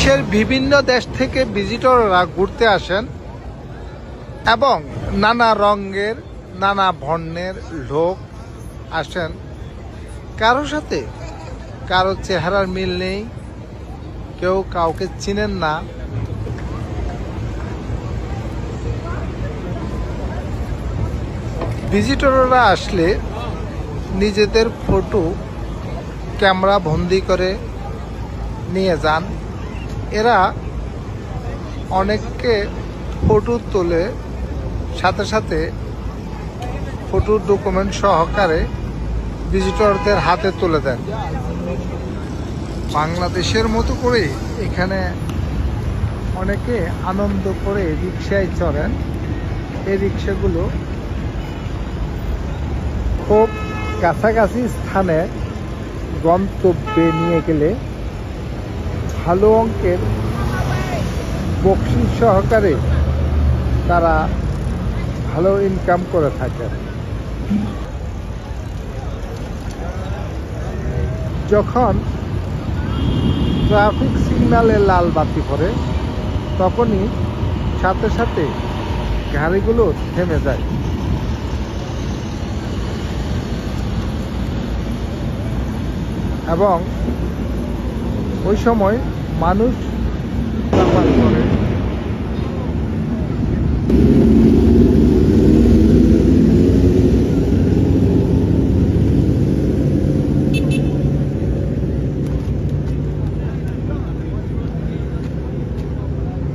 বিশ্বের বিভিন্ন দেশ থেকে ভিজিটররা ঘুরতে আসেন এবং নানা রঙের নানা বর্ণের লোক আসেন। কারোর সাথে কারো চেহারার মিল নেই, কেউ কাউকে চিনেন না। ভিজিটররা আসলে নিজেদের ফটো ক্যামেরা বন্দি করে নিয়ে যান। এরা অনেককে ফটো তোলে, সাথে সাথে ফটো ডকুমেন্ট সহকারে ভিজিটরদের হাতে তুলে দেন। বাংলাদেশের মতো করে এখানে অনেকে আনন্দ করে রিক্সায় চড়েন। এই রিক্সাগুলো খুব কাছাকাছি স্থানে গন্তব্যে নিয়ে গেলে ভালো অঙ্কের বকশিশ সহকারে তারা ভালো ইনকাম করে থাকেন। যখন ট্রাফিক সিগন্যালে লাল বাতি পড়ে তখনই সাথে সাথে গাড়িগুলো থেমে যায়। এবং ওই সময় মানুষ করে।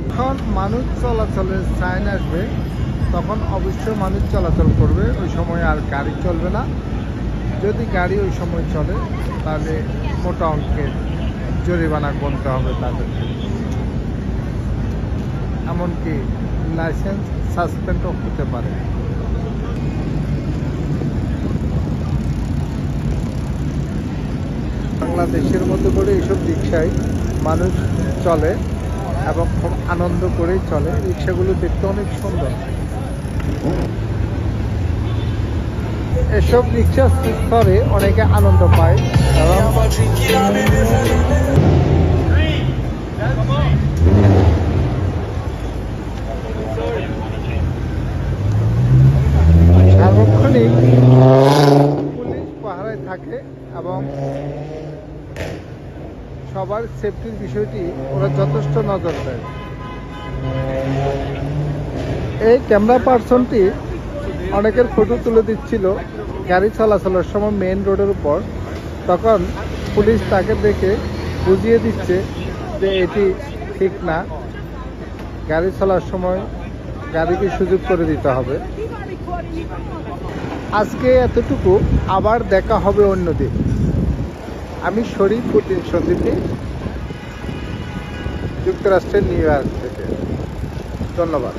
যখন মানুষ চলাচলের সাইন আসবে তখন অবশ্যই মানুষ চলাচল করবে, ওই সময় আর গাড়ি চলবে না। যদি গাড়ি ওই সময় চলে তাহলে মোটা অঙ্কের জরিমানা গুনতে হবে তাদেরকে, এমনকি লাইসেন্স সাসপেন্ডও হতে পারে। বাংলাদেশের মতো করে এইসব রিক্সায় মানুষ চলে এবং খুব আনন্দ করেই চলে। রিক্সাগুলো দেখতে অনেক সুন্দর। এসব রিক্সা স্তরে অনেকে আনন্দ পায় এবং সার্বক্ষণিক পুলিশ পাহারায় থাকে এবং সবার সেফটির বিষয়টি ওরা যথেষ্ট নজর দেয়। এই ক্যামেরা পার্সনটি অনেকের ফটো তুলে দিচ্ছিল গাড়ি চলাচলের সময় মেইন রোডের উপর। তখন পুলিশ তাকে দেখে বুঝিয়ে দিচ্ছে যে এটি ঠিক না, গাড়ি চলার সময় গাড়িকে সুযোগ করে দিতে হবে। আজকে এতটুকু, আবার দেখা হবে অন্যদিন। আমি শরীফুদ্দিন সন্দীপী, যুক্তরাষ্ট্রের নিউ ইয়র্ক থেকে। ধন্যবাদ।